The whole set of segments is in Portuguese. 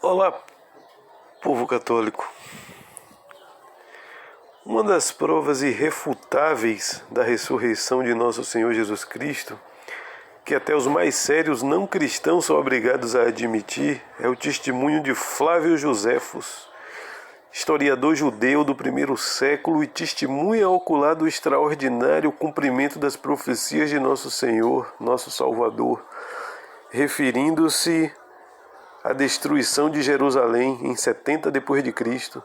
Olá, povo católico. Uma das provas irrefutáveis da ressurreição de nosso Senhor Jesus Cristo, que até os mais sérios não cristãos são obrigados a admitir, é o testemunho de Flávio Joséfos, historiador judeu do primeiro século e testemunha ocular do extraordinário cumprimento das profecias de nosso Senhor, nosso Salvador, referindo-se à destruição de Jerusalém em 70 d.C.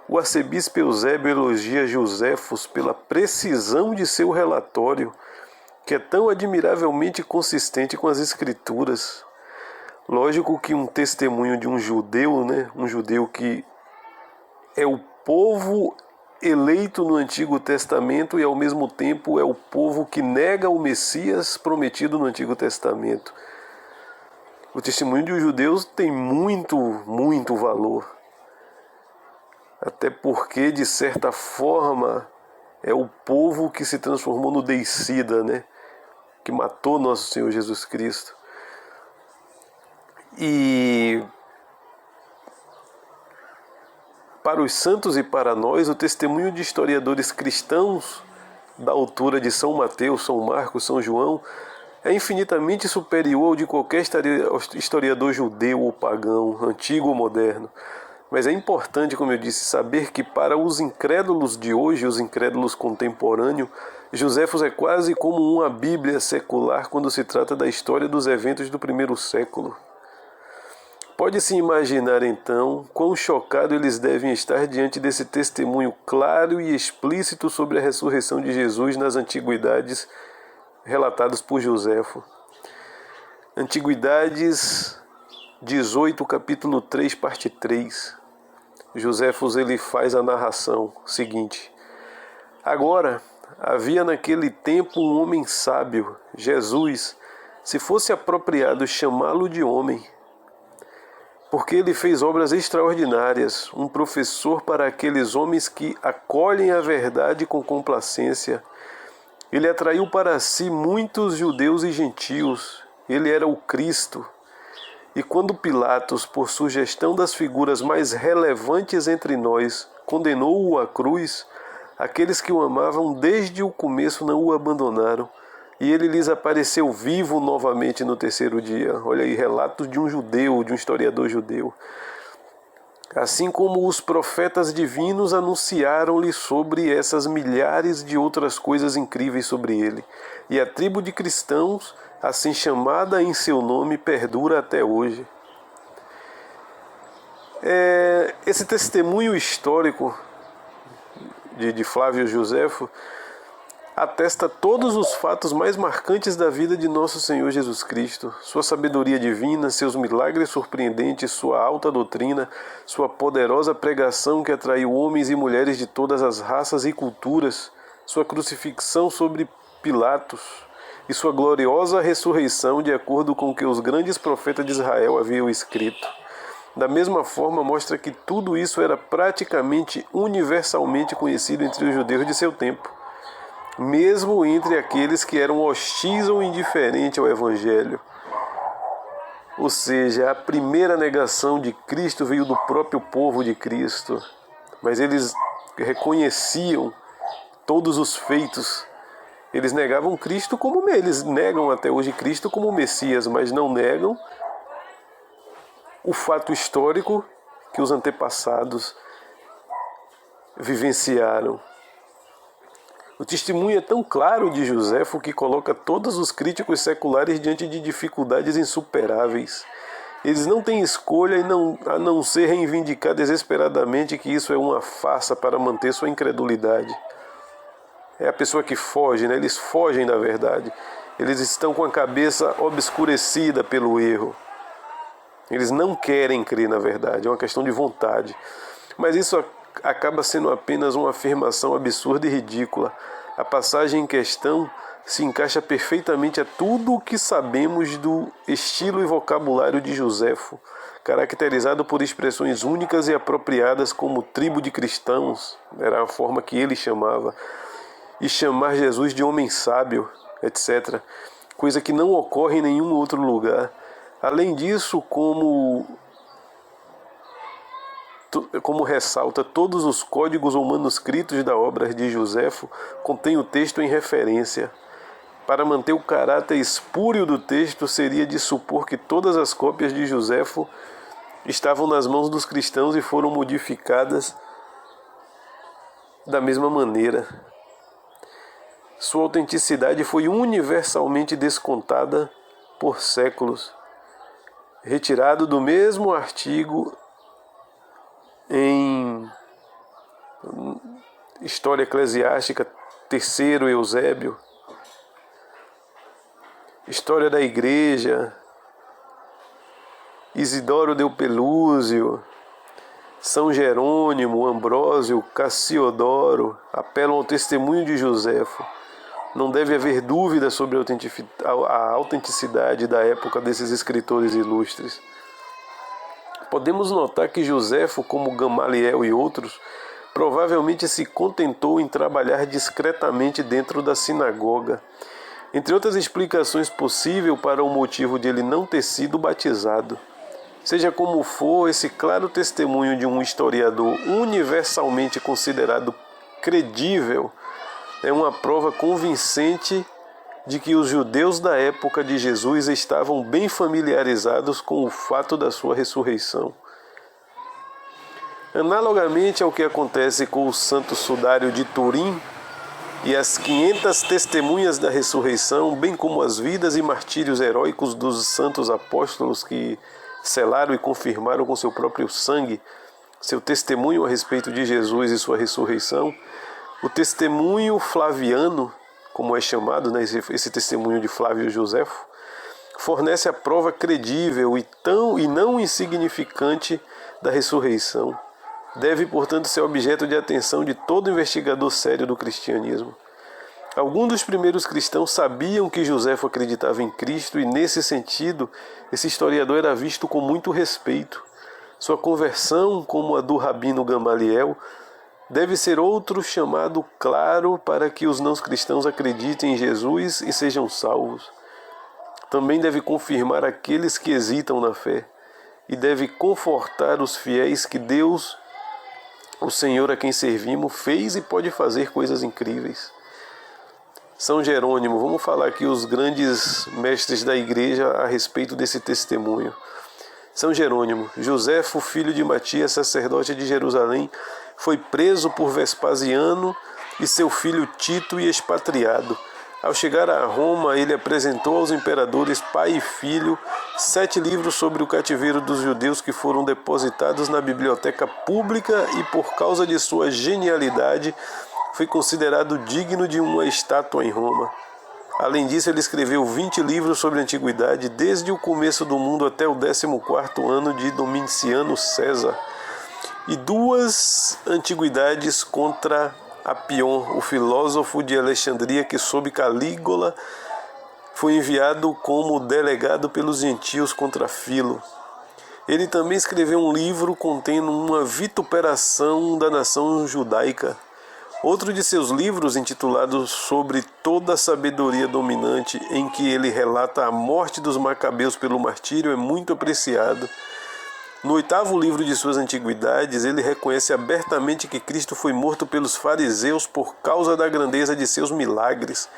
O arcebispo Eusébio elogia Joséfos pela precisão de seu relatório, que é tão admiravelmente consistente com as Escrituras. Lógico que um testemunho de um judeu, um judeu que é o povo eleito no Antigo Testamento e ao mesmo tempo é o povo que nega o Messias prometido no Antigo Testamento. O testemunho de um judeu tem muito valor. Até porque, de certa forma, é o povo que se transformou no deicida, que matou nosso Senhor Jesus Cristo. E para os santos e para nós, o testemunho de historiadores cristãos da altura de São Mateus, São Marcos, São João, é infinitamente superior ao de qualquer historiador judeu ou pagão, antigo ou moderno. Mas é importante, como eu disse, saber que para os incrédulos de hoje, os incrédulos contemporâneos, Joséfos é quase como uma Bíblia secular quando se trata da história dos eventos do primeiro século. Pode-se imaginar, então, quão chocado eles devem estar diante desse testemunho claro e explícito sobre a ressurreição de Jesus nas antiguidades relatados por Joséfo. Antiguidades 18, capítulo 3, parte 3. Joséfos ele faz a narração seguinte: Agora, havia naquele tempo um homem sábio, Jesus, se fosse apropriado chamá-lo de homem, porque ele fez obras extraordinárias, um professor para aqueles homens que acolhem a verdade com complacência. Ele atraiu para si muitos judeus e gentios. Ele era o Cristo. E quando Pilatos, por sugestão das figuras mais relevantes entre nós, condenou-o à cruz, aqueles que o amavam desde o começo não o abandonaram, e ele lhes apareceu vivo novamente no terceiro dia. Olha aí, relatos de um judeu, de um historiador judeu. Assim como os profetas divinos anunciaram-lhe sobre essas milhares de outras coisas incríveis sobre ele. E a tribo de cristãos, assim chamada em seu nome, perdura até hoje. Esse testemunho histórico de Flávio Joséfo atesta todos os fatos mais marcantes da vida de nosso Senhor Jesus Cristo, sua sabedoria divina, seus milagres surpreendentes, sua alta doutrina, sua poderosa pregação que atraiu homens e mulheres de todas as raças e culturas, sua crucifixão sobre Pilatos e sua gloriosa ressurreição de acordo com o que os grandes profetas de Israel haviam escrito. Da mesma forma, mostra que tudo isso era praticamente universalmente conhecido entre os judeus de seu tempo, mesmo entre aqueles que eram hostis ou indiferentes ao Evangelho. Ou seja, a primeira negação de Cristo veio do próprio povo de Cristo, mas eles reconheciam todos os feitos. Eles negavam Cristo como eles negam até hoje Cristo como Messias, mas não negam o fato histórico que os antepassados vivenciaram. O testemunho é tão claro de Joséfo que coloca todos os críticos seculares diante de dificuldades insuperáveis. Eles não têm escolha a não ser reivindicar desesperadamente que isso é uma farsa para manter sua incredulidade. É a pessoa que foge, eles fogem da verdade. Eles estão com a cabeça obscurecida pelo erro. Eles não querem crer na verdade, é uma questão de vontade. Mas isso acaba sendo apenas uma afirmação absurda e ridícula. A passagem em questão se encaixa perfeitamente a tudo o que sabemos do estilo e vocabulário de Joséfo, caracterizado por expressões únicas e apropriadas como tribo de cristãos, era a forma que ele chamava, e chamar Jesus de homem sábio, etc., coisa que não ocorre em nenhum outro lugar. Além disso, como como ressalta todos os códigos ou manuscritos da obra de Joséfo, contém o texto em referência. Para manter o caráter espúrio do texto, seria de supor que todas as cópias de Joséfo estavam nas mãos dos cristãos e foram modificadas da mesma maneira. Sua autenticidade foi universalmente descontada por séculos. Retirado do mesmo artigo em História Eclesiástica, terceiro Eusébio, História da Igreja, Isidoro Delpelúzio, São Jerônimo, Ambrósio, Cassiodoro apelam ao testemunho de Joséfo. Não deve haver dúvida sobre a autenticidade da época desses escritores ilustres. Podemos notar que Joséfo, como Gamaliel e outros, provavelmente se contentou em trabalhar discretamente dentro da sinagoga. Entre outras explicações possíveis para o motivo de ele não ter sido batizado. Seja como for, esse claro testemunho de um historiador universalmente considerado credível é uma prova convincente de que os judeus da época de Jesus estavam bem familiarizados com o fato da sua ressurreição. Analogamente ao que acontece com o Santo Sudário de Turim e as 500 testemunhas da ressurreição, bem como as vidas e martírios heróicos dos santos apóstolos que selaram e confirmaram com seu próprio sangue seu testemunho a respeito de Jesus e sua ressurreição, o testemunho flaviano, como é chamado, né, esse testemunho de Flávio Joséfo, fornece a prova credível e não insignificante da ressurreição. Deve, portanto, ser objeto de atenção de todo investigador sério do cristianismo. Alguns dos primeiros cristãos sabiam que Joséfo acreditava em Cristo e, nesse sentido, esse historiador era visto com muito respeito. Sua conversão, como a do rabino Gamaliel, deve ser outro chamado claro para que os não cristãos acreditem em Jesus e sejam salvos. Também deve confirmar aqueles que hesitam na fé e deve confortar os fiéis que Deus, o Senhor a quem servimos, fez e pode fazer coisas incríveis. São Jerônimo, vamos falar aqui os grandes mestres da igreja a respeito desse testemunho. São Jerônimo, Joséfo, filho de Matias, sacerdote de Jerusalém, foi preso por Vespasiano e seu filho Tito e expatriado. Ao chegar a Roma, ele apresentou aos imperadores, pai e filho, 7 livros sobre o cativeiro dos judeus que foram depositados na biblioteca pública e, por causa de sua genialidade, foi considerado digno de uma estátua em Roma. Além disso, ele escreveu 20 livros sobre a antiguidade, desde o começo do mundo até o 14º ano de Domiciano César, e 2 antiguidades contra Apion, o filósofo de Alexandria, que sob Calígula foi enviado como delegado pelos gentios contra Filo. Ele também escreveu um livro contendo uma vituperação da nação judaica. Outro de seus livros, intitulado Sobre toda a sabedoria dominante, em que ele relata a morte dos macabeus pelo martírio, é muito apreciado. No 8º livro de suas antiguidades, ele reconhece abertamente que Cristo foi morto pelos fariseus por causa da grandeza de seus milagres,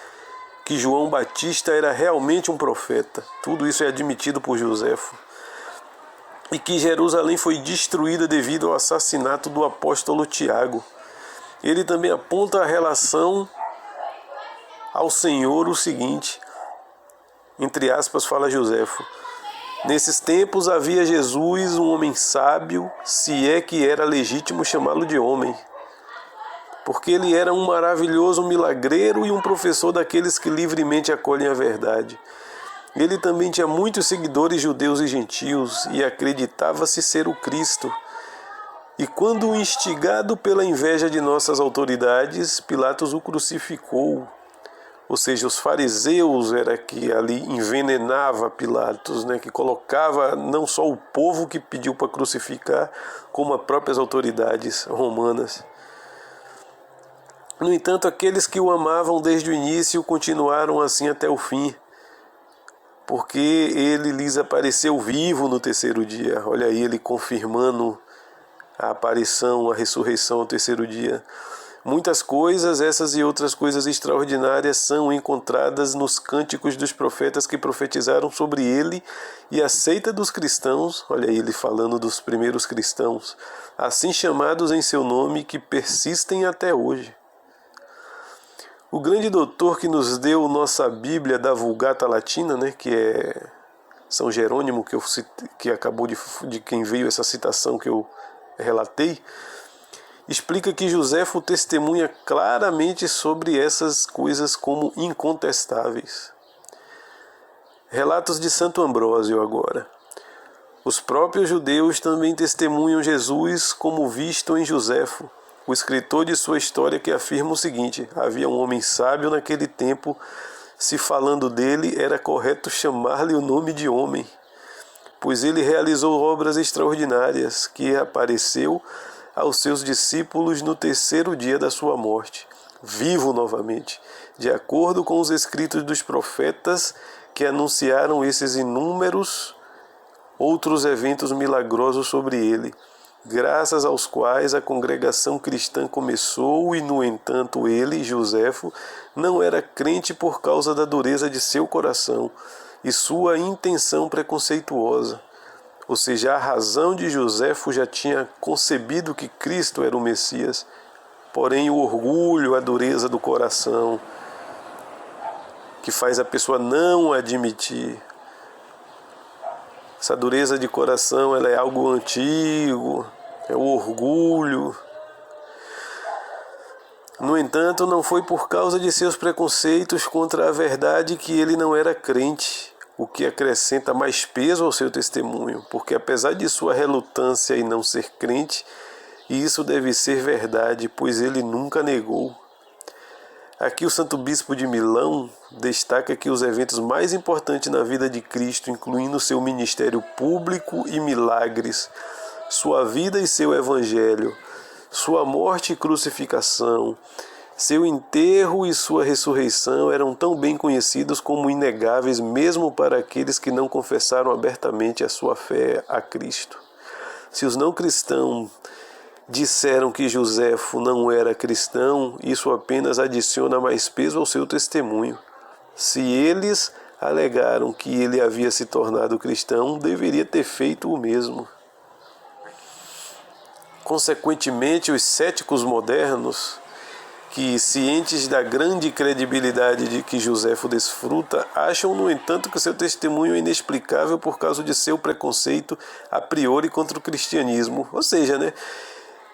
que João Batista era realmente um profeta. Tudo isso é admitido por Joséfo. E que Jerusalém foi destruída devido ao assassinato do apóstolo Tiago. Ele também aponta a relação ao Senhor o seguinte, entre aspas, fala Joséfo: nesses tempos havia Jesus, um homem sábio, se é que era legítimo chamá-lo de homem, porque ele era um maravilhoso milagreiro e um professor daqueles que livremente acolhem a verdade. Ele também tinha muitos seguidores judeus e gentios e acreditava-se ser o Cristo. E quando instigado pela inveja de nossas autoridades, Pilatos o crucificou. Ou seja, os fariseus era que ali envenenava Pilatos, né, que colocava não só o povo que pediu para crucificar, como as próprias autoridades romanas. No entanto, aqueles que o amavam desde o início continuaram assim até o fim, porque ele lhes apareceu vivo no 3º dia. Olha aí ele confirmando a aparição, a ressurreição ao terceiro dia. Muitas coisas, essas e outras coisas extraordinárias, são encontradas nos cânticos dos profetas que profetizaram sobre ele e a seita dos cristãos, olha ele falando dos primeiros cristãos, assim chamados em seu nome, que persistem até hoje. O grande doutor que nos deu nossa Bíblia da Vulgata Latina, né, que é São Jerônimo, que acabou de quem veio essa citação que eu relatei, explica que Joséfo testemunha claramente sobre essas coisas como incontestáveis. Relatos de Santo Ambrósio agora. Os próprios judeus também testemunham Jesus como visto em Joséfo, o escritor de sua história, que afirma o seguinte: havia um homem sábio naquele tempo, se falando dele era correto chamar-lhe o nome de homem, pois ele realizou obras extraordinárias, que apareceu aos seus discípulos no terceiro dia da sua morte, vivo novamente, de acordo com os escritos dos profetas que anunciaram esses inúmeros outros eventos milagrosos sobre ele, graças aos quais a congregação cristã começou, e no entanto ele, Joséfo, não era crente por causa da dureza de seu coração e sua intenção preconceituosa. Ou seja, a razão de Joséfo já tinha concebido que Cristo era o Messias, porém o orgulho, a dureza do coração, que faz a pessoa não admitir. Essa dureza de coração, ela é algo antigo, é o orgulho. No entanto, não foi por causa de seus preconceitos contra a verdade que ele não era crente, o que acrescenta mais peso ao seu testemunho, porque apesar de sua relutância em não ser crente, isso deve ser verdade, pois ele nunca negou. Aqui o Santo Bispo de Milão destaca que os eventos mais importantes na vida de Cristo, incluindo seu ministério público e milagres, sua vida e seu evangelho, sua morte e crucificação, seu enterro e sua ressurreição, eram tão bem conhecidos como inegáveis mesmo para aqueles que não confessaram abertamente a sua fé a Cristo. Se os não cristãos disseram que Joséfo não era cristão, isso apenas adiciona mais peso ao seu testemunho. Se eles alegaram que ele havia se tornado cristão, deveria ter feito o mesmo. Consequentemente, os céticos modernos, que, cientes da grande credibilidade de que Joséfo desfruta, acham, no entanto, que seu testemunho é inexplicável por causa de seu preconceito a priori contra o cristianismo. Ou seja,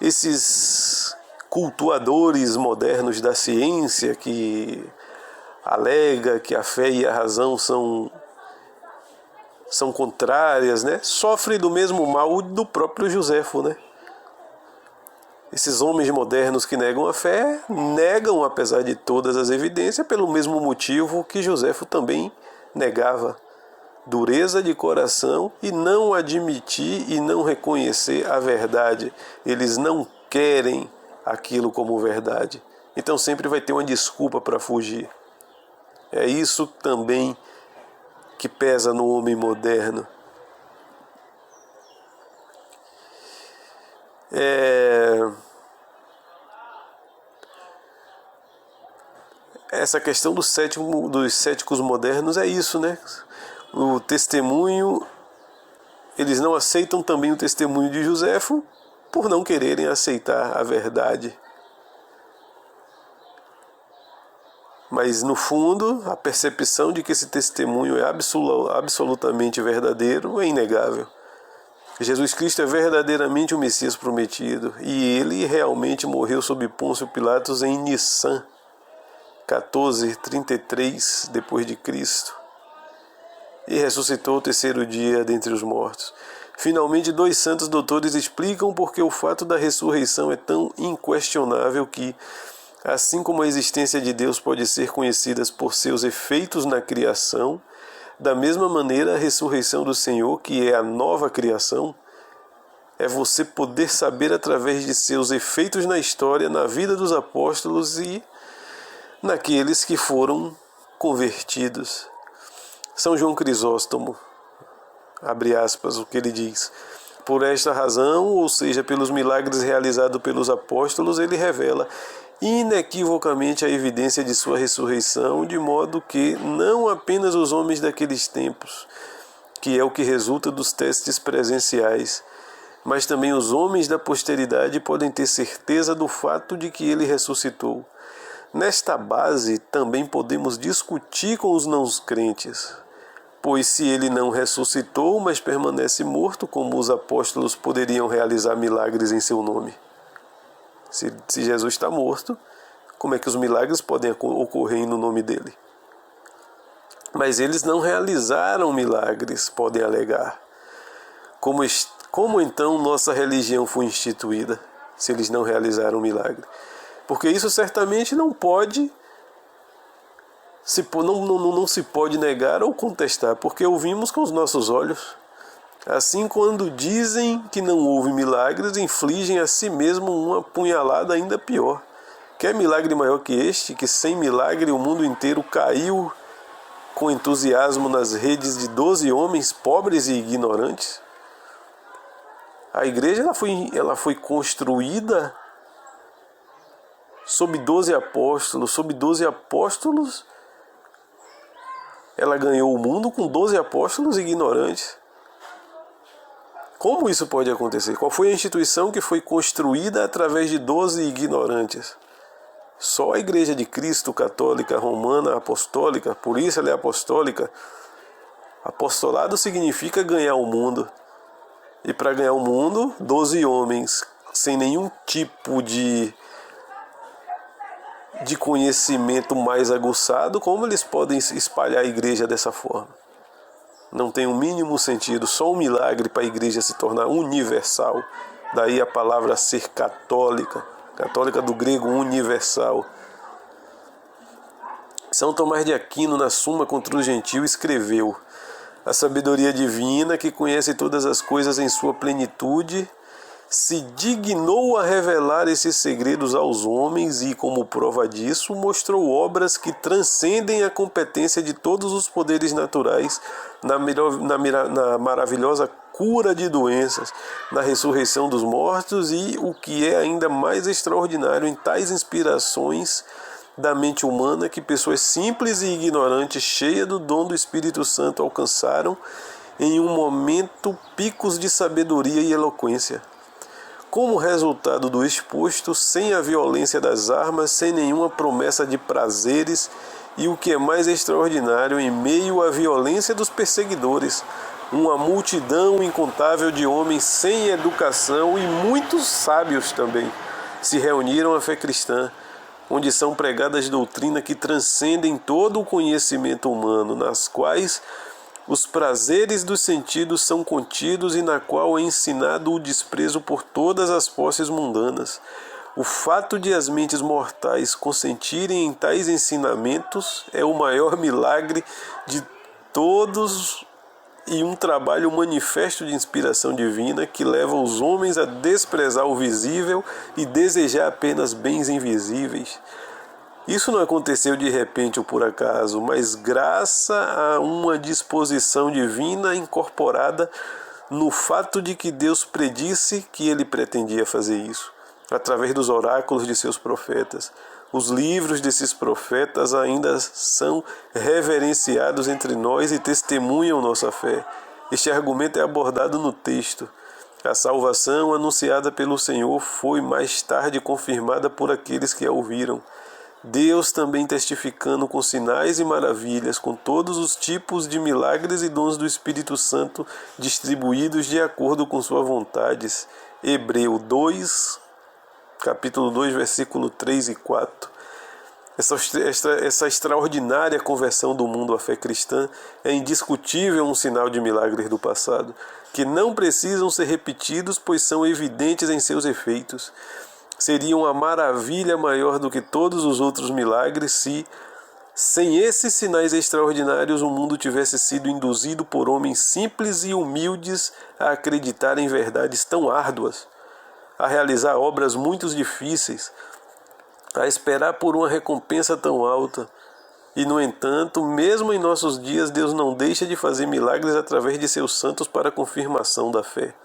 esses cultuadores modernos da ciência que alega que a fé e a razão são contrárias, sofrem do mesmo mal do próprio Joséfo, Esses homens modernos que negam a fé, negam, apesar de todas as evidências, pelo mesmo motivo que Joséfo também negava: dureza de coração e não admitir e não reconhecer a verdade. Eles não querem aquilo como verdade. Então sempre vai ter uma desculpa para fugir. É isso também que pesa no homem moderno. Essa questão dos céticos modernos é isso, O testemunho, eles não aceitam também o testemunho de Joséfo por não quererem aceitar a verdade. Mas no fundo, a percepção de que esse testemunho é absolutamente verdadeiro é inegável. Jesus Cristo é verdadeiramente o Messias prometido, e ele realmente morreu sob Pôncio Pilatos em Nissan 1433 depois de Cristo, e ressuscitou o terceiro dia dentre os mortos. Finalmente, dois santos doutores explicam porque o fato da ressurreição é tão inquestionável que, assim como a existência de Deus pode ser conhecida por seus efeitos na criação, da mesma maneira a ressurreição do Senhor, que é a nova criação, é você poder saber através de seus efeitos na história, na vida dos apóstolos e naqueles que foram convertidos. São João Crisóstomo, abre aspas, o que ele diz: Por esta razão, ou seja, pelos milagres realizados pelos apóstolos, ele revela inequivocamente a evidência de sua ressurreição, de modo que não apenas os homens daqueles tempos, que é o que resulta dos testes presenciais, mas também os homens da posteridade podem ter certeza do fato de que ele ressuscitou. Nesta base, também podemos discutir com os não crentes, pois se ele não ressuscitou, mas permanece morto, como os apóstolos poderiam realizar milagres em seu nome? Se Jesus está morto, como é que os milagres podem ocorrer no nome dele? Mas eles não realizaram milagres, podem alegar. Como então nossa religião foi instituída, se eles não realizaram milagre? Porque isso certamente não se pode negar ou contestar, porque ouvimos com os nossos olhos. Assim, quando dizem que não houve milagres, infligem a si mesmo uma punhalada ainda pior. Quer milagre maior que este, que sem milagre o mundo inteiro caiu com entusiasmo nas redes de 12 homens pobres e ignorantes? A igreja ela foi construída sob 12 apóstolos. Sob 12 apóstolos, ela ganhou o mundo com 12 apóstolos ignorantes. Como isso pode acontecer? Qual foi a instituição que foi construída através de 12 ignorantes? Só a Igreja de Cristo, católica, romana, apostólica, por isso ela é apostólica. Apostolado significa ganhar o mundo. E para ganhar o mundo, 12 homens, sem nenhum tipo de conhecimento mais aguçado, como eles podem espalhar a igreja dessa forma? Não tem o mínimo sentido. Só um milagre para a igreja se tornar universal. Daí a palavra ser católica. Católica do grego universal. São Tomás de Aquino, na Suma contra o Gentio, escreveu: a sabedoria divina, que conhece todas as coisas em sua plenitude, se dignou a revelar esses segredos aos homens e, como prova disso, mostrou obras que transcendem a competência de todos os poderes naturais na maravilhosa cura de doenças, na ressurreição dos mortos e, o que é ainda mais extraordinário, em tais inspirações da mente humana que pessoas simples e ignorantes, cheias do dom do Espírito Santo, alcançaram em um momento picos de sabedoria e eloquência. Como resultado do exposto, sem a violência das armas, sem nenhuma promessa de prazeres e, o que é mais extraordinário, em meio à violência dos perseguidores, uma multidão incontável de homens sem educação e muitos sábios também se reuniram à fé cristã, onde são pregadas doutrinas que transcendem todo o conhecimento humano, nas quais os prazeres dos sentidos são contidos e na qual é ensinado o desprezo por todas as posses mundanas. O fato de as mentes mortais consentirem em tais ensinamentos é o maior milagre de todos e um trabalho manifesto de inspiração divina que leva os homens a desprezar o visível e desejar apenas bens invisíveis. Isso não aconteceu de repente ou por acaso, mas graças a uma disposição divina incorporada no fato de que Deus predisse que ele pretendia fazer isso, através dos oráculos de seus profetas. Os livros desses profetas ainda são reverenciados entre nós e testemunham nossa fé. Este argumento é abordado no texto. A salvação anunciada pelo Senhor foi mais tarde confirmada por aqueles que a ouviram. Deus também testificando com sinais e maravilhas, com todos os tipos de milagres e dons do Espírito Santo distribuídos de acordo com suas vontades. Hebreu 2, capítulo 2, versículo 3 e 4. Essa extraordinária conversão do mundo à fé cristã é indiscutível um sinal de milagres do passado, que não precisam ser repetidos, pois são evidentes em seus efeitos. Seria uma maravilha maior do que todos os outros milagres se, sem esses sinais extraordinários, o mundo tivesse sido induzido por homens simples e humildes a acreditar em verdades tão árduas, a realizar obras muito difíceis, a esperar por uma recompensa tão alta. E, no entanto, mesmo em nossos dias, Deus não deixa de fazer milagres através de seus santos para a confirmação da fé.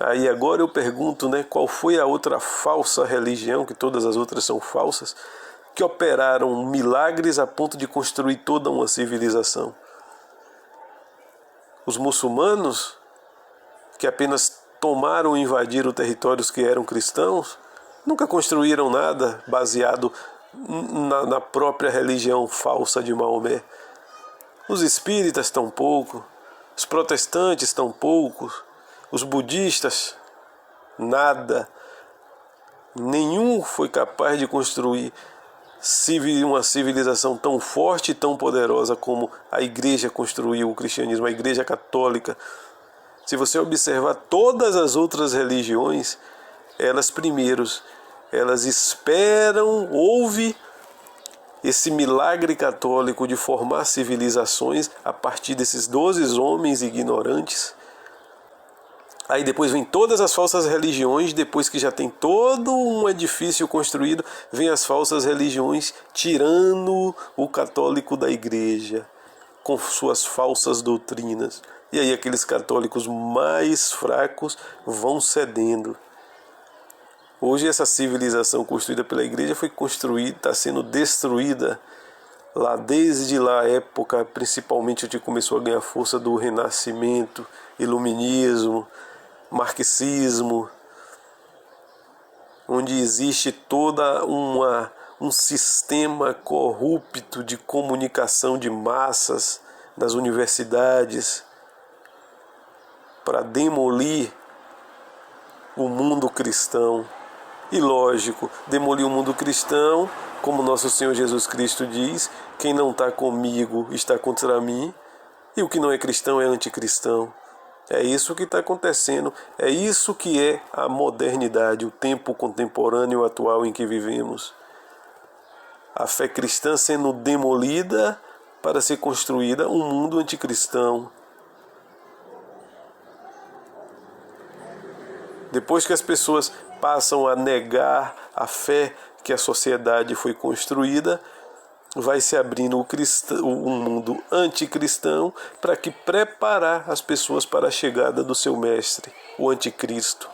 Aí agora eu pergunto, né, qual foi a outra falsa religião, que todas as outras são falsas, que operaram milagres a ponto de construir toda uma civilização? Os muçulmanos, que apenas tomaram e invadiram territórios que eram cristãos, nunca construíram nada baseado na própria religião falsa de Maomé. Os espíritas tampouco, os protestantes tampouco, os budistas, nada. Nenhum foi capaz de construir uma civilização tão forte e tão poderosa como a igreja construiu o cristianismo, a igreja católica. Se você observar todas as outras religiões, elas esperam, houve esse milagre católico de formar civilizações a partir desses 12 homens ignorantes. Aí depois vem todas as falsas religiões, depois que já tem todo um edifício construído, vem as falsas religiões tirando o católico da igreja, com suas falsas doutrinas. E aí aqueles católicos mais fracos vão cedendo. Hoje essa civilização construída pela igreja foi construída, está sendo destruída lá desde lá a época, principalmente onde começou a ganhar força do Renascimento, Iluminismo, Marxismo, onde existe toda um sistema corrupto de comunicação de massas nas universidades para demolir o mundo cristão. E lógico, demolir o mundo cristão, como nosso Senhor Jesus Cristo diz, quem não está comigo está contra mim, e o que não é cristão é anticristão. É isso que está acontecendo, é isso que é a modernidade, o tempo contemporâneo atual em que vivemos. A fé cristã sendo demolida para ser construída um mundo anticristão. Depois que as pessoas passam a negar a fé que a sociedade foi construída, vai se abrindo um mundo anticristão para que preparar as pessoas para a chegada do seu mestre, o anticristo.